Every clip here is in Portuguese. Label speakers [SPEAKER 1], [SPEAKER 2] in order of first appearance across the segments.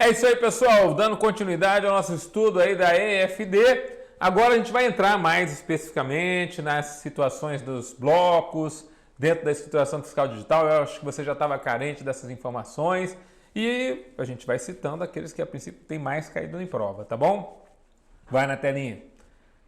[SPEAKER 1] É isso aí, pessoal, dando continuidade ao nosso estudo aí da EFD. Agora a gente vai entrar mais especificamente nas situações dos blocos, dentro da escrituração fiscal digital. Eu acho que você já estava carente dessas informações e a gente vai citando aqueles que a princípio tem mais caído em prova, tá bom? Vai na telinha.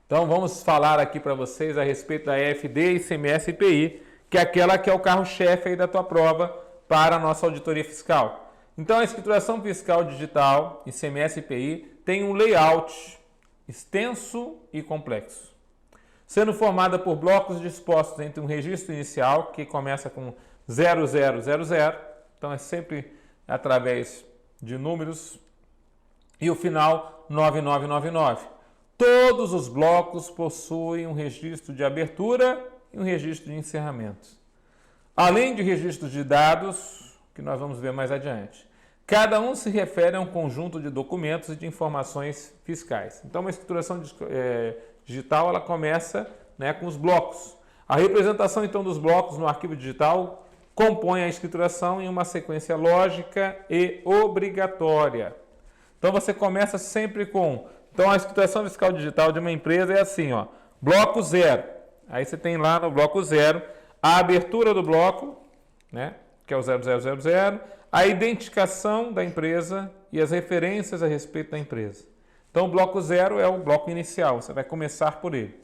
[SPEAKER 1] Então vamos falar aqui para vocês a respeito da EFD, ICMS e IPI, que é aquela que é o carro-chefe aí da tua prova para a nossa auditoria fiscal. Então, a escrituração fiscal digital, ICMS e IPI, tem um layout extenso e complexo, sendo formada por blocos dispostos entre um registro inicial, que começa com 0000, então é sempre através de números, e o final 9999. Todos os blocos possuem um registro de abertura e um registro de encerramento, além de registros de dados, que nós vamos ver mais adiante. Cada um se refere a um conjunto de documentos e de informações fiscais. Então, uma escrituração digital ela começa, né, com os blocos. A representação, então, dos blocos no arquivo digital compõe a escrituração em uma sequência lógica e obrigatória. Então, você começa sempre com... Então, a escrituração fiscal digital de uma empresa é assim, ó, bloco 0. Aí você tem lá no bloco 0 a abertura do bloco, né, que é o 0000, a identificação da empresa e as referências a respeito da empresa. Então, o bloco 0 é o bloco inicial, você vai começar por ele.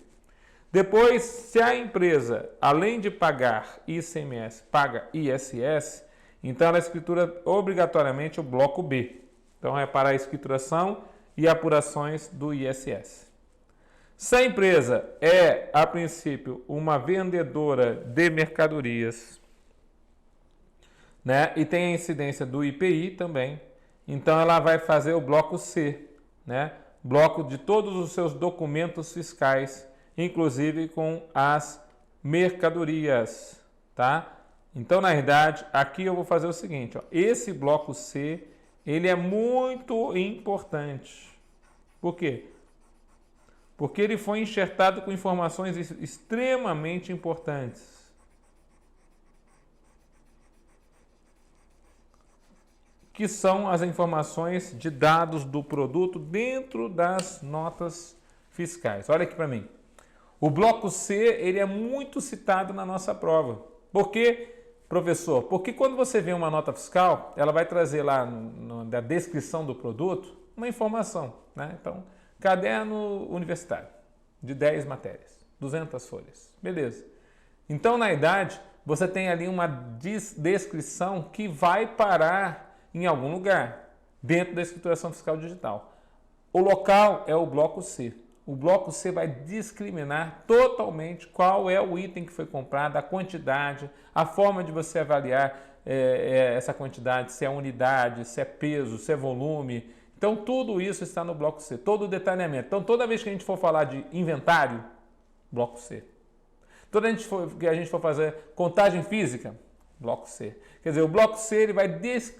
[SPEAKER 1] Depois, se a empresa, além de pagar ICMS, paga ISS, então ela escritura obrigatoriamente o bloco B. Então, é para a escrituração e apurações do ISS. Se a empresa é, a princípio, uma vendedora de mercadorias, né, e tem a incidência do IPI também, então ela vai fazer o bloco C, né, bloco de todos os seus documentos fiscais, inclusive com as mercadorias, tá? Então, na verdade, aqui eu vou fazer o seguinte, ó, esse bloco C, ele é muito importante. Por quê? Porque ele foi enxertado com informações extremamente importantes. Que são as informações de dados do produto dentro das notas fiscais. Olha aqui para mim. O bloco C, ele é muito citado na nossa prova. Por quê, professor? Porque quando você vê uma nota fiscal, ela vai trazer lá na descrição do produto uma informação, né? Então, caderno universitário de 10 matérias, 200 folhas. Beleza. Então, na idade, você tem ali uma descrição que vai parar em algum lugar, dentro da escrituração fiscal digital. O local é o bloco C. O bloco C vai discriminar totalmente qual é o item que foi comprado, a quantidade, a forma de você avaliar essa quantidade, se é unidade, se é peso, se é volume. Então, tudo isso está no bloco C, todo o detalhamento. Então, toda vez que a gente for falar de inventário, bloco C. Toda vez que a gente for fazer contagem física, bloco C. Quer dizer, o bloco C ele vai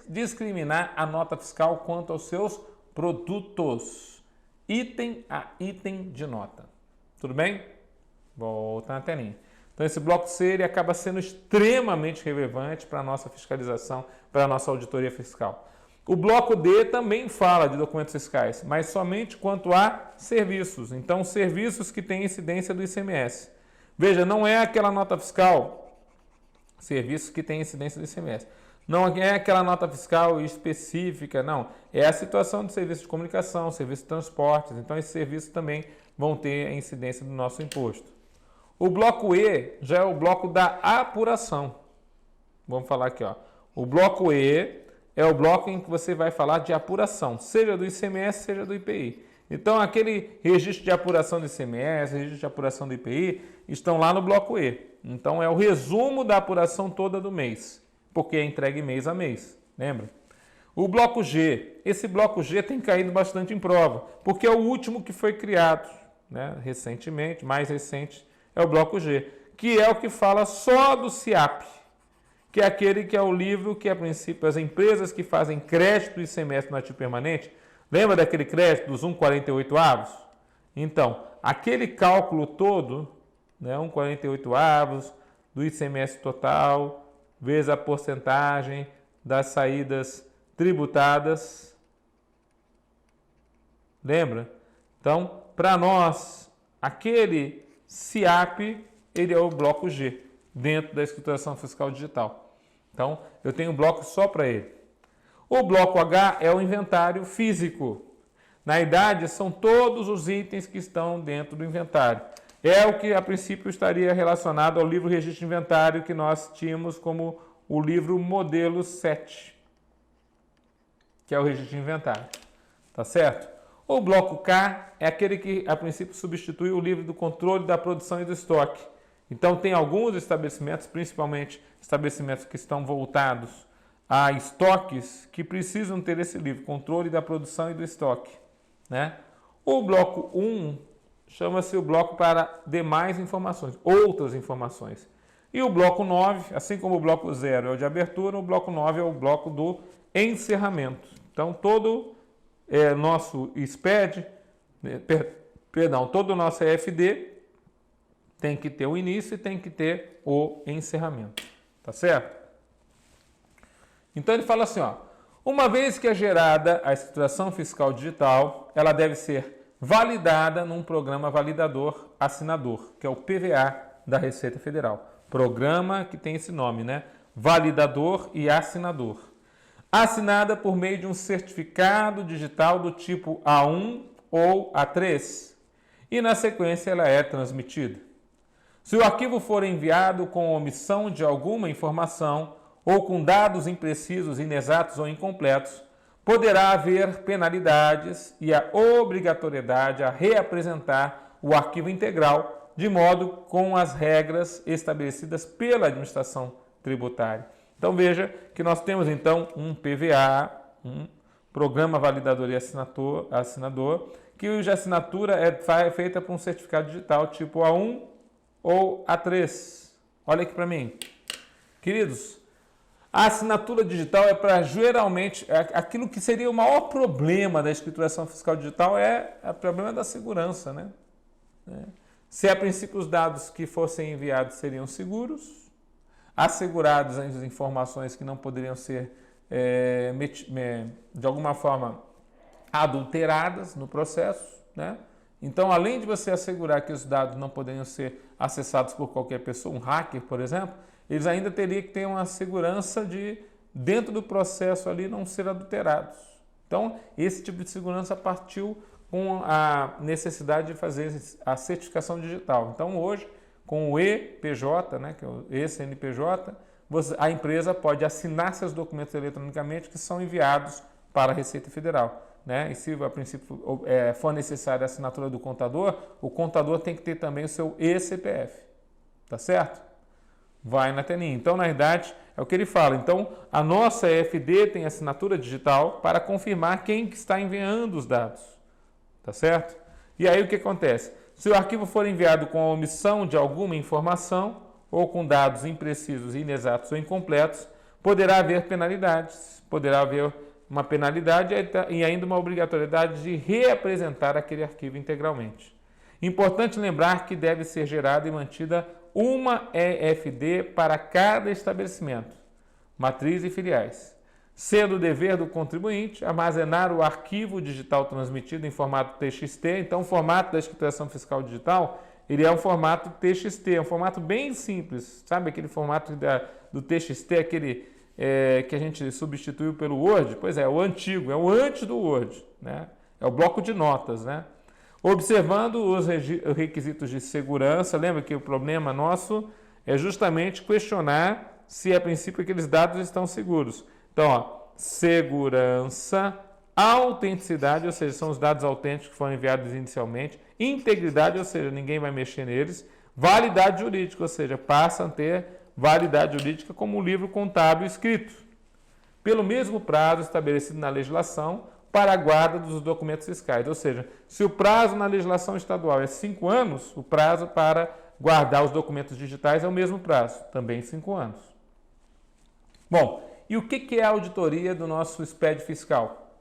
[SPEAKER 1] discriminar a nota fiscal quanto aos seus produtos, item a item de nota. Tudo bem? Volta na telinha. Então, esse bloco C ele acaba sendo extremamente relevante para a nossa fiscalização, para a nossa auditoria fiscal. O bloco D também fala de documentos fiscais, mas somente quanto a serviços. Então, serviços que têm incidência do ICMS. Veja, não é aquela nota fiscal... Serviços que têm incidência do ICMS. Não é aquela nota fiscal específica, não. É a situação de serviço de comunicação, serviço de transportes. Então, esses serviços também vão ter a incidência do nosso imposto. O bloco E já é o bloco da apuração. Vamos falar aqui, ó. O bloco E é o bloco em que você vai falar de apuração, seja do ICMS, seja do IPI. Então, aquele registro de apuração do ICMS, registro de apuração do IPI, estão lá no bloco E. Então, é o resumo da apuração toda do mês, porque é entregue mês a mês, lembra? O bloco G, esse bloco G tem caído bastante em prova, porque é o último que foi criado, né, recentemente, mais recente, é o bloco G, que é o que fala só do SIAP, que é aquele que é o livro que, a princípio, as empresas que fazem crédito do ICMS no ativo permanente, lembra daquele crédito dos 1,48avos? Então, aquele cálculo todo, né, 1,48avos do ICMS total, vezes a porcentagem das saídas tributadas, Lembra? Então, para nós, aquele CIAP, ele é o bloco G, dentro da escrituração fiscal digital. Então, eu tenho um bloco só para ele. O bloco H é o inventário físico. Na verdade, são todos os itens que estão dentro do inventário. É o que, a princípio, estaria relacionado ao livro Registro de Inventário que nós tínhamos como o livro modelo 7, que é o Registro de Inventário. Tá certo? O bloco K é aquele que, a princípio, substitui o livro do controle da produção e do estoque. Então, tem alguns estabelecimentos, principalmente estabelecimentos que estão voltados a estoques, que precisam ter esse livro, controle da produção e do estoque, né? O bloco 1 chama-se o bloco para demais informações, outras informações. E o bloco 9, assim como o bloco 0 é o de abertura, o bloco 9 é o bloco do encerramento. Então, todo nosso SPED, todo o nosso EFD tem que ter o início e tem que ter o encerramento. Tá certo? Então, ele fala assim, ó, uma vez que é gerada a escrituração fiscal digital, ela deve ser validada num programa validador assinador, que é o PVA da Receita Federal. Programa que tem esse nome, né? Validador e assinador. Assinada por meio de um certificado digital do tipo A1 ou A3. E na sequência ela é transmitida. Se o arquivo for enviado com omissão de alguma informação ou com dados imprecisos, inexatos ou incompletos, poderá haver penalidades e a obrigatoriedade a reapresentar o arquivo integral, de modo com as regras estabelecidas pela administração tributária. Então veja que nós temos então um PVA, um Programa Validador e Assinador, que a assinatura é feita por um certificado digital tipo A1 ou A3. Olha aqui para mim. Queridos, a assinatura digital é para geralmente, aquilo que seria o maior problema da escrituração fiscal digital é o problema da segurança, né? Se a princípio os dados que fossem enviados seriam seguros, assegurados as informações que não poderiam ser, de alguma forma, adulteradas no processo, né? Então, além de você assegurar que os dados não poderiam ser acessados por qualquer pessoa, um hacker, por exemplo, eles ainda teriam que ter uma segurança de, dentro do processo ali, não ser adulterados. Então, esse tipo de segurança partiu com a necessidade de fazer a certificação digital. Então, hoje, com o EPJ, né, que é o eCNPJ, a empresa pode assinar seus documentos eletronicamente que são enviados para a Receita Federal, né? E se, a princípio, for necessária a assinatura do contador, o contador tem que ter também o seu eCPF. Tá certo? Vai na telinha. Então, na verdade, é o que ele fala. Então, a nossa EFD tem assinatura digital para confirmar quem que está enviando os dados. Tá certo? E aí o que acontece? Se o arquivo for enviado com a omissão de alguma informação ou com dados imprecisos, inexatos ou incompletos, poderá haver penalidades. Poderá haver uma penalidade e ainda uma obrigatoriedade de reapresentar aquele arquivo integralmente. Importante lembrar que deve ser gerada e mantida uma EFD para cada estabelecimento, matriz e filiais, sendo o dever do contribuinte armazenar o arquivo digital transmitido em formato TXT. Então, o formato da escrituração fiscal digital, ele é um formato TXT, é um formato bem simples, sabe aquele formato do TXT, aquele que a gente substituiu pelo Word? Pois é o antigo, é o antes do Word, né? É o bloco de notas, né? Observando os requisitos de segurança, lembra que o problema nosso é justamente questionar se, a princípio, aqueles dados estão seguros. Então, ó, segurança, autenticidade, ou seja, são os dados autênticos que foram enviados inicialmente, integridade, ou seja, ninguém vai mexer neles, validade jurídica, ou seja, passam a ter validade jurídica como um livro contábil escrito, pelo mesmo prazo estabelecido na legislação para a guarda dos documentos fiscais. Ou seja, se o prazo na legislação estadual é 5 anos, o prazo para guardar os documentos digitais é o mesmo prazo, também 5 anos. Bom, e o que é a auditoria do nosso SPED fiscal?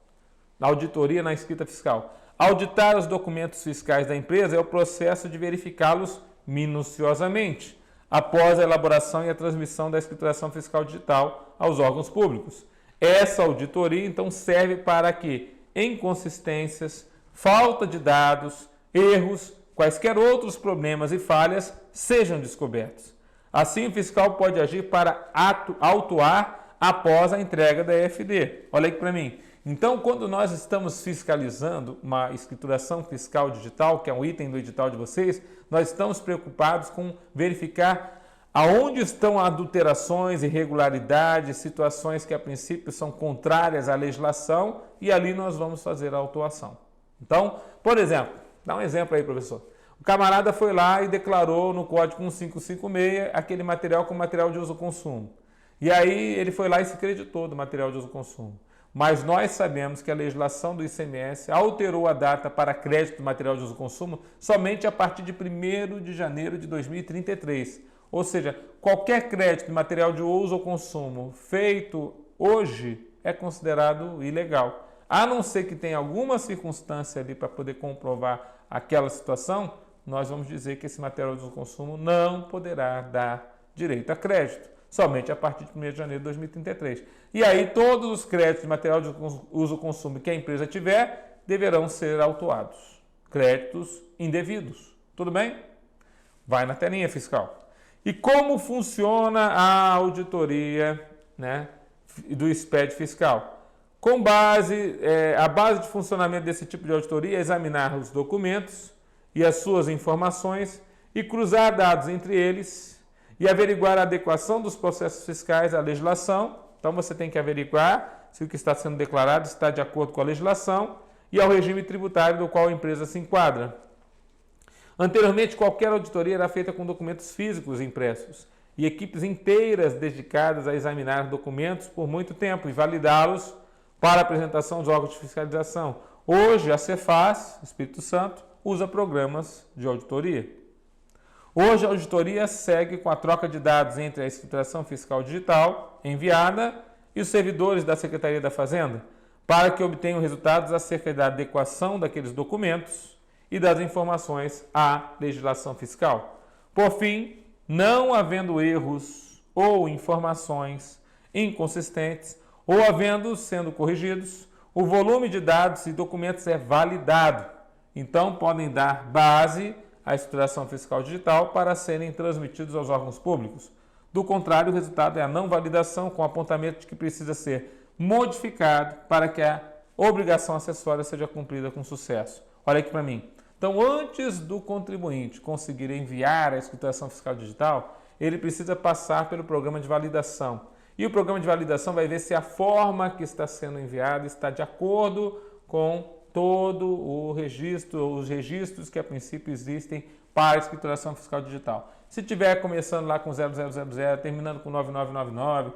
[SPEAKER 1] A auditoria na escrita fiscal. Auditar os documentos fiscais da empresa é o processo de verificá-los minuciosamente, após a elaboração e a transmissão da escrituração fiscal digital aos órgãos públicos. Essa auditoria, então, serve para que inconsistências, falta de dados, erros, quaisquer outros problemas e falhas sejam descobertos. Assim, o fiscal pode agir para autuar após a entrega da EFD. Olha aqui para mim. Então, quando nós estamos fiscalizando uma escrituração fiscal digital, que é um item do edital de vocês, nós estamos preocupados com verificar aonde estão adulterações, irregularidades, situações que a princípio são contrárias à legislação e ali nós vamos fazer a autuação. Então, por exemplo, dá um exemplo aí, professor. O camarada foi lá e declarou no Código 1556 aquele material como material de uso-consumo. E aí ele foi lá e se creditou do material de uso-consumo. Mas nós sabemos que a legislação do ICMS alterou a data para crédito do material de uso-consumo somente a partir de 1º de janeiro de 2033. Ou seja, qualquer crédito de material de uso ou consumo feito hoje é considerado ilegal. A não ser que tenha alguma circunstância ali para poder comprovar aquela situação, nós vamos dizer que esse material de uso e consumo não poderá dar direito a crédito, somente a partir de 1º de janeiro de 2033. E aí todos os créditos de material de uso e consumo que a empresa tiver deverão ser autuados. Créditos indevidos. Tudo bem? Vai na telinha fiscal. E como funciona a auditoria, né, do SPED fiscal? Com base, a base de funcionamento desse tipo de auditoria é examinar os documentos e as suas informações e cruzar dados entre eles e averiguar a adequação dos processos fiscais à legislação. Então você tem que averiguar se o que está sendo declarado está de acordo com a legislação e ao regime tributário do qual a empresa se enquadra. Anteriormente, qualquer auditoria era feita com documentos físicos impressos e equipes inteiras dedicadas a examinar documentos por muito tempo e validá-los para apresentação dos órgãos de fiscalização. Hoje, a Cefaz, Espírito Santo, usa programas de auditoria. Hoje, a auditoria segue com a troca de dados entre a escrituração fiscal digital enviada e os servidores da Secretaria da Fazenda, para que obtenham resultados acerca da adequação daqueles documentos e das informações à legislação fiscal. Por fim, não havendo erros ou informações inconsistentes, ou havendo sendo corrigidos, o volume de dados e documentos é validado. Então, podem dar base à escrituração fiscal digital para serem transmitidos aos órgãos públicos. Do contrário, o resultado é a não validação, com apontamento de que precisa ser modificado para que a obrigação acessória seja cumprida com sucesso. Olha aqui para mim. Então, antes do contribuinte conseguir enviar a escrituração fiscal digital, ele precisa passar pelo programa de validação. E o programa de validação vai ver se a forma que está sendo enviada está de acordo com todo o registro, os registros que a princípio existem para a escrituração fiscal digital. Se estiver começando lá com 0000, terminando com 9999,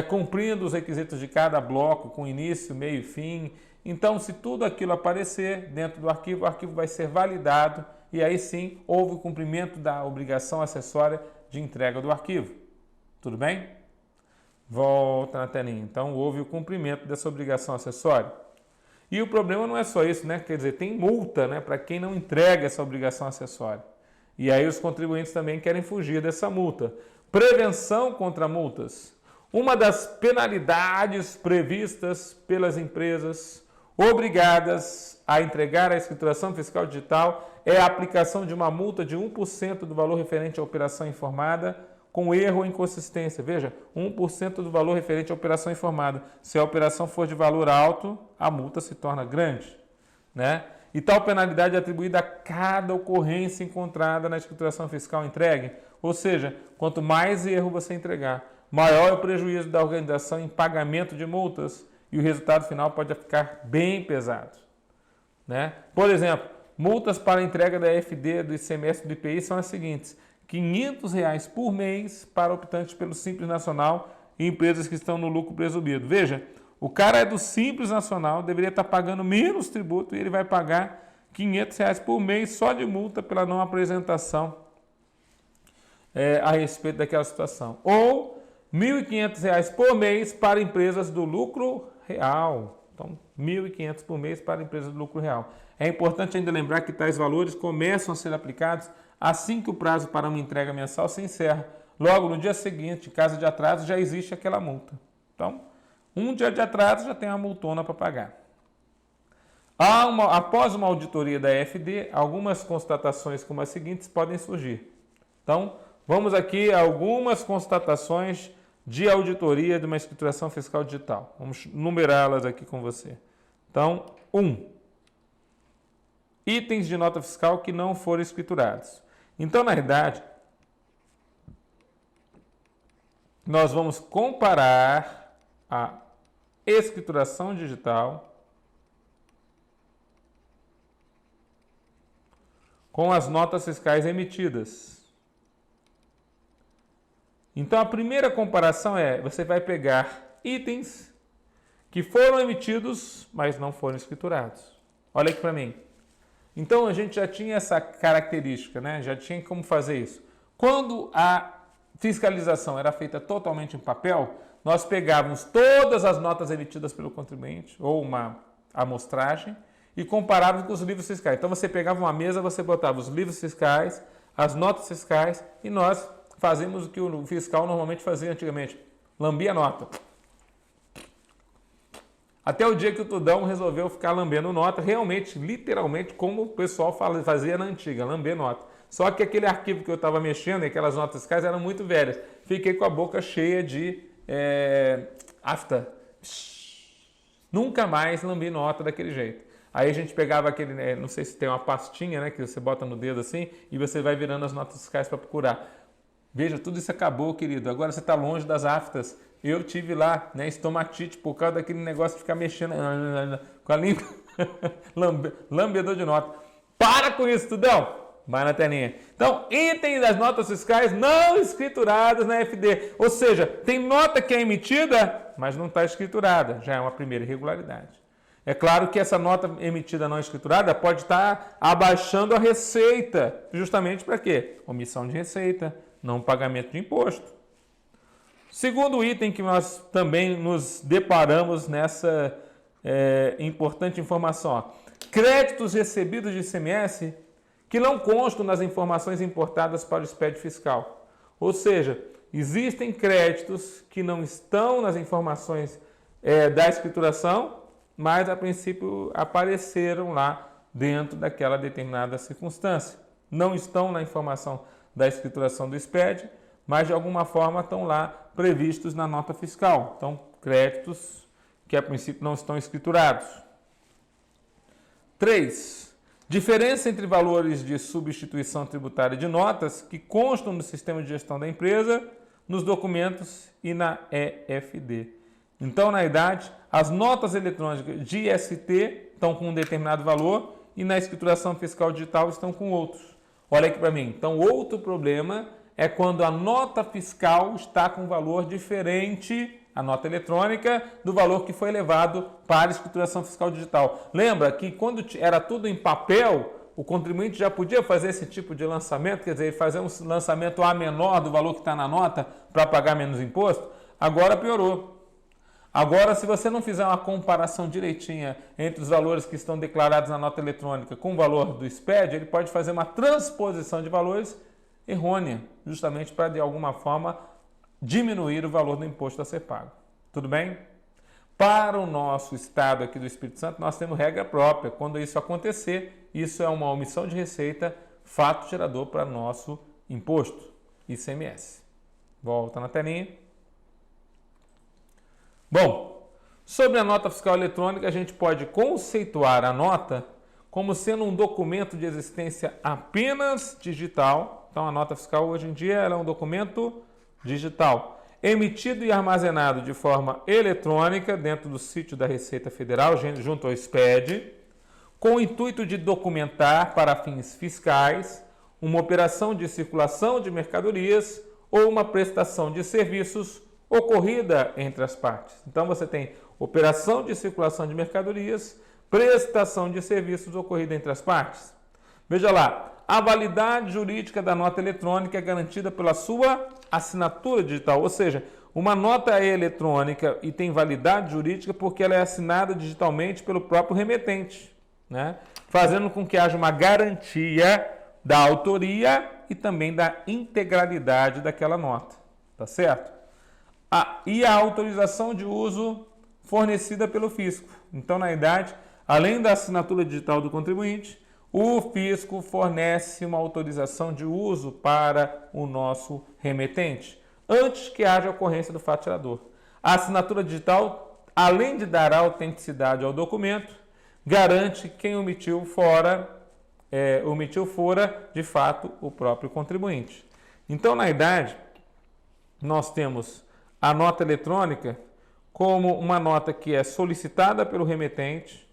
[SPEAKER 1] cumprindo os requisitos de cada bloco, com início, meio e fim, então se tudo aquilo aparecer dentro do arquivo, o arquivo vai ser validado e aí sim houve o cumprimento da obrigação acessória de entrega do arquivo. Tudo bem? Volta na telinha. Então houve o cumprimento dessa obrigação acessória. E o problema não é só isso, né? Quer dizer, tem multa, né, para quem não entrega essa obrigação acessória. E aí os contribuintes também querem fugir dessa multa. Prevenção contra multas. Uma das penalidades previstas pelas empresas obrigadas a entregar a escrituração fiscal digital é a aplicação de uma multa de 1% do valor referente à operação informada com erro ou inconsistência. Veja, 1% do valor referente à operação informada. Se a operação for de valor alto, a multa se torna grande, né? E tal penalidade é atribuída a cada ocorrência encontrada na escrituração fiscal entregue. Ou seja, quanto mais erro você entregar, maior é o prejuízo da organização em pagamento de multas e o resultado final pode ficar bem pesado, né? Por exemplo, multas para entrega da EFD do ICMS do IPI são as seguintes: R$ 500 por mês para optantes pelo Simples Nacional e empresas que estão no lucro presumido. Veja, o cara é do Simples Nacional, deveria estar pagando menos tributo e ele vai pagar R$ 500 por mês só de multa pela não apresentação a respeito daquela situação. Ou R$ 1.500 por mês para empresas do lucro real. Então, R$ 1.500 por mês para empresas do lucro real. É importante ainda lembrar que tais valores começam a ser aplicados assim que o prazo para uma entrega mensal se encerra. Logo no dia seguinte, em caso de atraso, já existe aquela multa. Então, um dia de atraso já tem uma multona para pagar. Após uma auditoria da FD, algumas constatações como as seguintes podem surgir. Então, vamos aqui a algumas constatações de auditoria de uma escrituração fiscal digital. Vamos numerá-las aqui com você. Então, 1. Itens de nota fiscal que não foram escriturados. Então, na verdade, nós vamos comparar a escrituração digital com as notas fiscais emitidas. Então, a primeira comparação é, você vai pegar itens que foram emitidos, mas não foram escriturados. Olha aqui para mim. Então, a gente já tinha essa característica, né? Já tinha como fazer isso. Quando a fiscalização era feita totalmente em papel, nós pegávamos todas as notas emitidas pelo contribuinte, ou uma amostragem, e comparávamos com os livros fiscais. Então, você pegava uma mesa, você botava os livros fiscais, as notas fiscais, e nós fazíamos o que o fiscal normalmente fazia antigamente, lambia a nota. Até o dia que o Tudão resolveu ficar lambendo nota, realmente, literalmente, como o pessoal fazia na antiga, lamber nota. Só que aquele arquivo que eu estava mexendo, aquelas notas fiscais, eram muito velhas. Fiquei com a boca cheia de afta. Nunca mais lambi nota daquele jeito. Aí a gente pegava aquele, não sei se tem uma pastinha, né, que você bota no dedo assim, e você vai virando as notas fiscais para procurar. Veja, tudo isso acabou, querido. Agora você está longe das aftas. Eu tive lá, né, estomatite por causa daquele negócio de ficar mexendo com a língua. Lambedor de nota. Para com isso, Tudão! Vai na telinha. Então, itens das notas fiscais não escrituradas na FD. Ou seja, tem nota que é emitida, mas não está escriturada. Já é uma primeira irregularidade. É claro que essa nota emitida não escriturada pode estar abaixando a receita. Justamente para quê? Omissão de receita, não pagamento de imposto. Segundo item que nós também nos deparamos nessa importante informação. Ó. Créditos recebidos de ICMS que não constam nas informações importadas para o SPED fiscal. Ou seja, existem créditos que não estão nas informações da escrituração, mas a princípio apareceram lá dentro daquela determinada circunstância. Não estão na informação da escrituração do SPED, mas de alguma forma estão lá previstos na nota fiscal. Então, créditos que a princípio não estão escriturados. 3. Diferença entre valores de substituição tributária de notas que constam no sistema de gestão da empresa, nos documentos e na EFD. Então, na verdade, as notas eletrônicas de IST estão com um determinado valor e na escrituração fiscal digital estão com outros. Olha aqui para mim. Então, outro problema é quando a nota fiscal está com valor diferente, a nota eletrônica, do valor que foi levado para a escrituração fiscal digital. Lembra que quando era tudo em papel, o contribuinte já podia fazer esse tipo de lançamento, quer dizer, fazer um lançamento a menor do valor que está na nota para pagar menos imposto? Agora piorou. Agora, se você não fizer uma comparação direitinha entre os valores que estão declarados na nota eletrônica com o valor do SPED, ele pode fazer uma transposição de valores errônea, justamente para, de alguma forma, diminuir o valor do imposto a ser pago. Tudo bem? Para o nosso estado aqui do Espírito Santo, nós temos regra própria. Quando isso acontecer, isso é uma omissão de receita, fato gerador para nosso imposto, ICMS. Volta na telinha. Bom, sobre a nota fiscal eletrônica, a gente pode conceituar a nota como sendo um documento de existência apenas digital. Então, a nota fiscal hoje em dia ela é um documento digital, emitido e armazenado de forma eletrônica dentro do sítio da Receita Federal, junto ao SPED, com o intuito de documentar para fins fiscais uma operação de circulação de mercadorias ou uma prestação de serviços ocorrida entre as partes. Então, você tem operação de circulação de mercadorias, prestação de serviços ocorrida entre as partes. Veja lá, a validade jurídica da nota eletrônica é garantida pela sua assinatura digital, ou seja, uma nota é eletrônica e tem validade jurídica porque ela é assinada digitalmente pelo próprio remetente, né? Fazendo com que haja uma garantia da autoria e também da integralidade daquela nota, tá certo? E a autorização de uso fornecida pelo fisco. Então, na verdade, Além da assinatura digital do contribuinte, o fisco fornece uma autorização de uso para o nosso remetente, antes que haja ocorrência do faturador. A assinatura digital, além de dar autenticidade ao documento, garante que quem omitiu fora, de fato, o próprio contribuinte. Então, na idade, nós temos a nota eletrônica como uma nota que é solicitada pelo remetente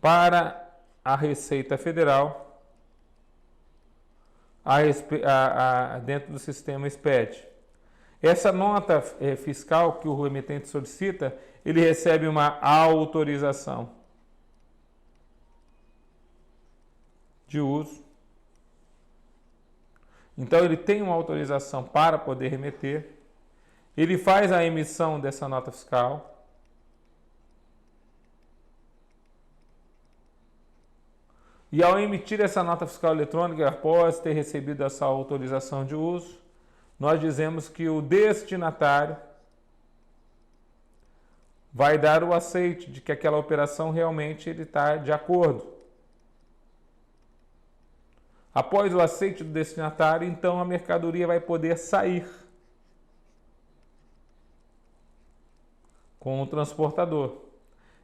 [SPEAKER 1] para a Receita Federal dentro do sistema SPED. Essa nota fiscal que o remetente solicita, ele recebe uma autorização de uso. Então, ele tem uma autorização para poder remeter. Ele faz a emissão dessa nota fiscal. E ao emitir essa nota fiscal eletrônica, após ter recebido essa autorização de uso, nós dizemos que o destinatário vai dar o aceite de que aquela operação realmente ele está de acordo. Após o aceite do destinatário, então a mercadoria vai poder sair com o transportador.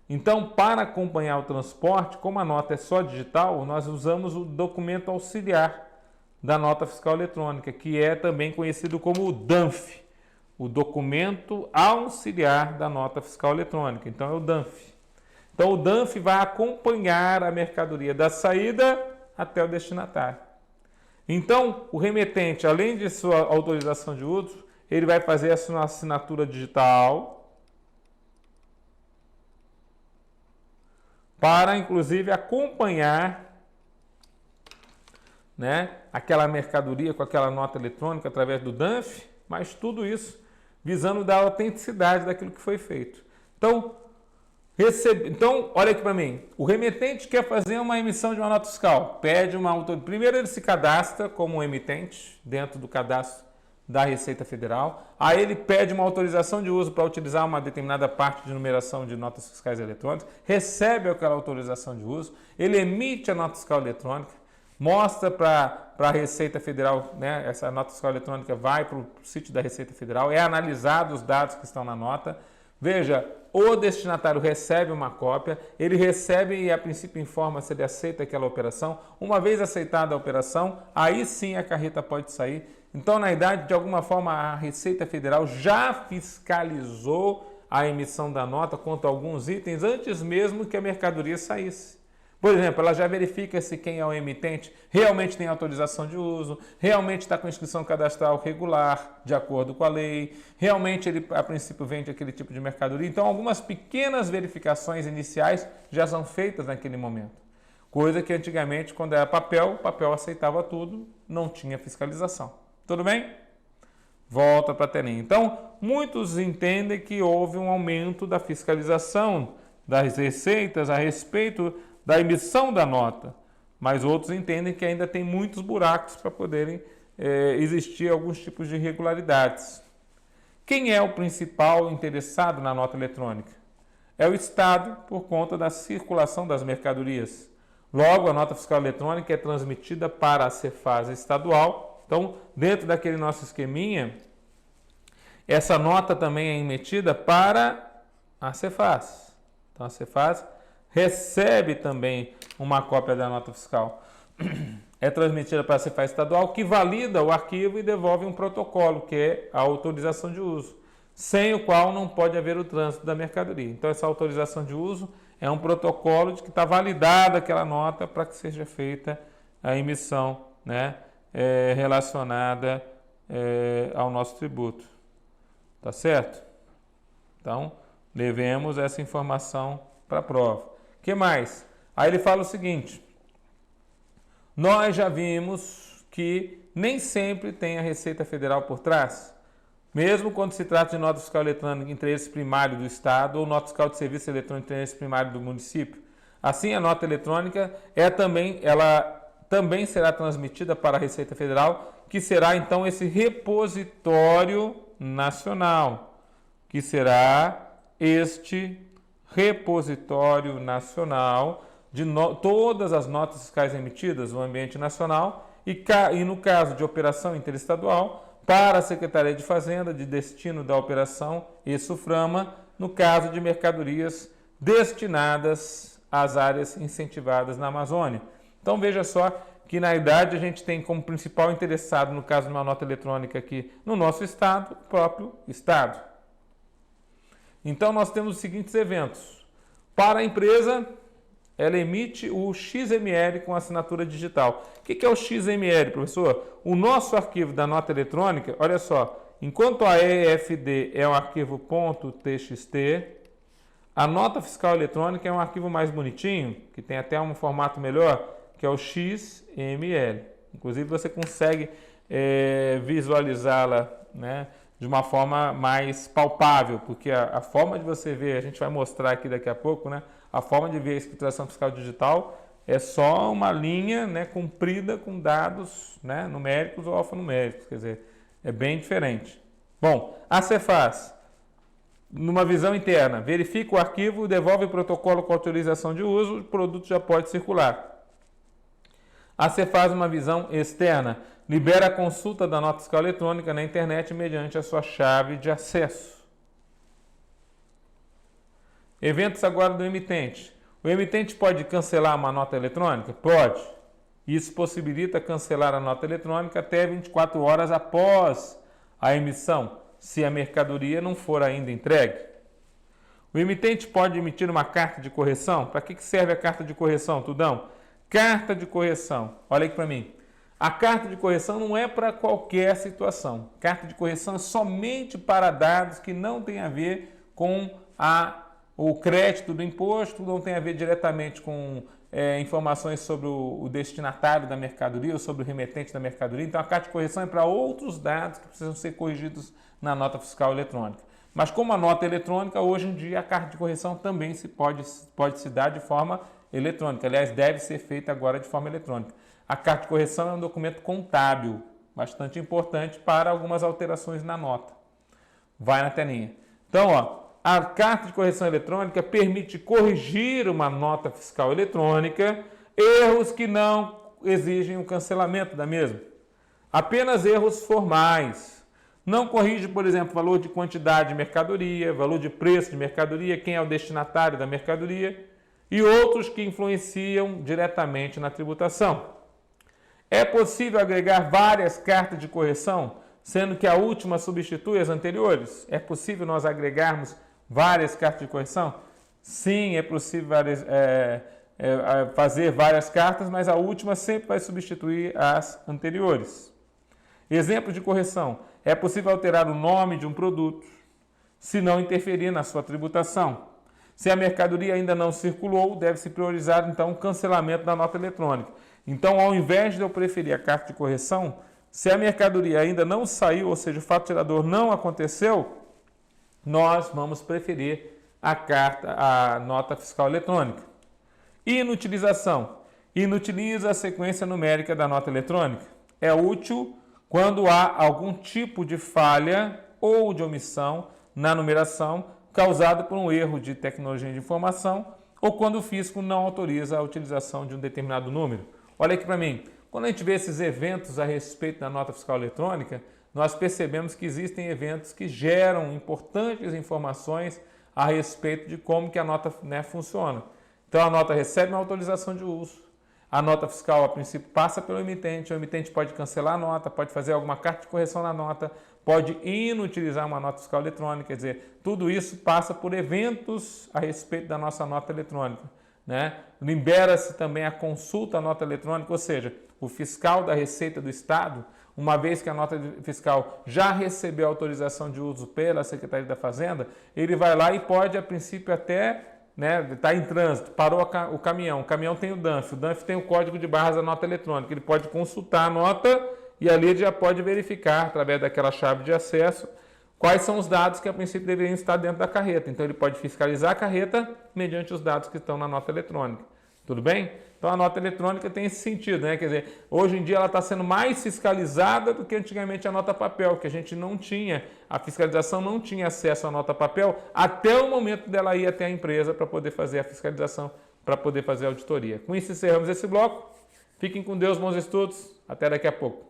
[SPEAKER 1] Então, para acompanhar o transporte, como a nota é só digital, nós usamos o documento auxiliar da nota fiscal eletrônica, que é também conhecido como o DANF, o documento auxiliar da nota fiscal eletrônica. Então, é o DANF. Então, o DANF vai acompanhar a mercadoria da saída até o destinatário. Então, o remetente, além de sua autorização de uso, ele vai fazer a sua assinatura digital para, inclusive, acompanhar, né, aquela mercadoria com aquela nota eletrônica através do DANF, mas tudo isso visando dar autenticidade daquilo que foi feito. Então, olha aqui para mim, o remetente quer fazer uma emissão de uma nota fiscal, pede uma autorização. Primeiro ele se cadastra como emitente dentro do cadastro da Receita Federal, aí ele pede uma autorização de uso para utilizar uma determinada parte de numeração de notas fiscais eletrônicas, recebe aquela autorização de uso, ele emite a nota fiscal eletrônica, mostra para a Receita Federal, né, essa nota fiscal eletrônica vai para o sítio da Receita Federal, é analisado os dados que estão na nota. Veja, o destinatário recebe uma cópia, ele recebe e a princípio informa se ele aceita aquela operação. Uma vez aceitada a operação, aí sim a carreta pode sair. Então, na idade, de alguma forma, a Receita Federal já fiscalizou a emissão da nota quanto a alguns itens antes mesmo que a mercadoria saísse. Por exemplo, ela já verifica se quem é o emitente realmente tem autorização de uso, realmente está com inscrição cadastral regular, de acordo com a lei, realmente ele, a princípio, vende aquele tipo de mercadoria. Então, algumas pequenas verificações iniciais já são feitas naquele momento. Coisa que antigamente, quando era papel, o papel aceitava tudo, não tinha fiscalização. Tudo bem? Volta para a telinha. Então, muitos entendem que houve um aumento da fiscalização das receitas a respeito da emissão da nota, mas outros entendem que ainda tem muitos buracos para poderem existir alguns tipos de irregularidades. Quem é o principal interessado na nota eletrônica? É o Estado, por conta da circulação das mercadorias. Logo, a nota fiscal eletrônica é transmitida para a Cefaz estadual. Então, dentro daquele nosso esqueminha, essa nota também é emitida para a Cefaz. Então, a Cefaz recebe também uma cópia da nota fiscal. É transmitida para a Cefaz estadual, que valida o arquivo e devolve um protocolo, que é a autorização de uso, sem o qual não pode haver o trânsito da mercadoria. Então, essa autorização de uso é um protocolo de que está validada aquela nota para que seja feita a emissão, né, relacionada ao nosso tributo. Tá certo? Então, levemos essa informação para a prova. O que mais? Aí ele fala o seguinte: nós já vimos que nem sempre tem a Receita Federal por trás, mesmo quando se trata de nota fiscal eletrônica de interesse primário do Estado ou nota fiscal de serviço eletrônico de interesse primário do município. Assim, a nota eletrônica ela também será transmitida para a Receita Federal, que será então esse repositório nacional, que será este repositório nacional de todas as notas fiscais emitidas no ambiente nacional e no caso de operação interestadual, para a Secretaria de Fazenda, de destino da operação e SUFRAMA, no caso de mercadorias destinadas às áreas incentivadas na Amazônia. Então veja só que na verdade a gente tem como principal interessado, no caso de uma nota eletrônica aqui no nosso estado, o próprio estado. Então nós temos os seguintes eventos. Para a empresa, ela emite o XML com assinatura digital. O que é o XML, professor? O nosso arquivo da nota eletrônica, olha só, enquanto a EFD é um arquivo .txt, a nota fiscal eletrônica é um arquivo mais bonitinho, que tem até um formato melhor, que é o XML. Inclusive você consegue visualizá-la, né, de uma forma mais palpável, porque a forma de você ver, a gente vai mostrar aqui daqui a pouco, né, a forma de ver a escrituração fiscal digital é só uma linha, né, comprida com dados, né, numéricos ou alfanuméricos, quer dizer, é bem diferente. Bom, a Cefaz, numa visão interna, verifica o arquivo, devolve o protocolo com autorização de uso, o produto já pode circular. A Cefaz, uma visão externa, libera a consulta da nota fiscal eletrônica na internet mediante a sua chave de acesso. Eventos agora do emitente. O emitente pode cancelar uma nota eletrônica? Pode. Isso possibilita cancelar a nota eletrônica até 24 horas após a emissão, se a mercadoria não for ainda entregue. O emitente pode emitir uma carta de correção. Para que serve a carta de correção, Tudão? Carta de correção. Olha aqui para mim. A carta de correção não é para qualquer situação. Carta de correção é somente para dados que não têm a ver com o crédito do imposto, não tem a ver diretamente com informações sobre o destinatário da mercadoria ou sobre o remetente da mercadoria. Então, a carta de correção é para outros dados que precisam ser corrigidos na nota fiscal eletrônica. Mas como a nota eletrônica, hoje em dia a carta de correção também pode se dar de forma eletrônica. Aliás, deve ser feita agora de forma eletrônica. A carta de correção é um documento contábil, bastante importante para algumas alterações na nota. Vai na telinha. Então, ó, a carta de correção eletrônica permite corrigir uma nota fiscal eletrônica, erros que não exigem o cancelamento da mesma. Apenas erros formais. Não corrige, por exemplo, valor de quantidade de mercadoria, valor de preço de mercadoria, quem é o destinatário da mercadoria e outros que influenciam diretamente na tributação. É possível agregar várias cartas de correção, sendo que a última substitui as anteriores? É possível nós agregarmos várias cartas de correção? Sim, é possível fazer várias cartas, mas a última sempre vai substituir as anteriores. Exemplo de correção. É possível alterar o nome de um produto, se não interferir na sua tributação. Se a mercadoria ainda não circulou, deve-se priorizar, então, o cancelamento da nota eletrônica. Então, ao invés de eu preferir a carta de correção, se a mercadoria ainda não saiu, ou seja, o fato gerador não aconteceu, nós vamos preferir a nota fiscal eletrônica. Inutilização. Inutiliza a sequência numérica da nota eletrônica. É útil quando há algum tipo de falha ou de omissão na numeração causada por um erro de tecnologia de informação ou quando o fisco não autoriza a utilização de um determinado número. Olha aqui para mim. Quando a gente vê esses eventos a respeito da nota fiscal eletrônica, nós percebemos que existem eventos que geram importantes informações a respeito de como que a nota, né, funciona. Então, a nota recebe uma autorização de uso, a nota fiscal, a princípio, passa pelo emitente, o emitente pode cancelar a nota, pode fazer alguma carta de correção na nota, pode inutilizar uma nota fiscal eletrônica, quer dizer, tudo isso passa por eventos a respeito da nossa nota eletrônica, né? Libera-se também a consulta à nota eletrônica, ou seja, o fiscal da Receita do Estado, uma vez que a nota fiscal já recebeu autorização de uso pela Secretaria da Fazenda, ele vai lá e pode, a princípio, até, né, está em trânsito, parou o caminhão tem o DANF tem o código de barras da nota eletrônica, ele pode consultar a nota e ali ele já pode verificar, através daquela chave de acesso, quais são os dados que, a princípio, deveriam estar dentro da carreta. Então, ele pode fiscalizar a carreta mediante os dados que estão na nota eletrônica. Tudo bem? Então a nota eletrônica tem esse sentido, né? Quer dizer, hoje em dia ela está sendo mais fiscalizada do que antigamente a nota papel, que a gente não tinha, a fiscalização não tinha acesso à nota papel até o momento dela ir até a empresa para poder fazer a fiscalização, para poder fazer a auditoria. Com isso encerramos esse bloco. Fiquem com Deus, bons estudos. Até daqui a pouco.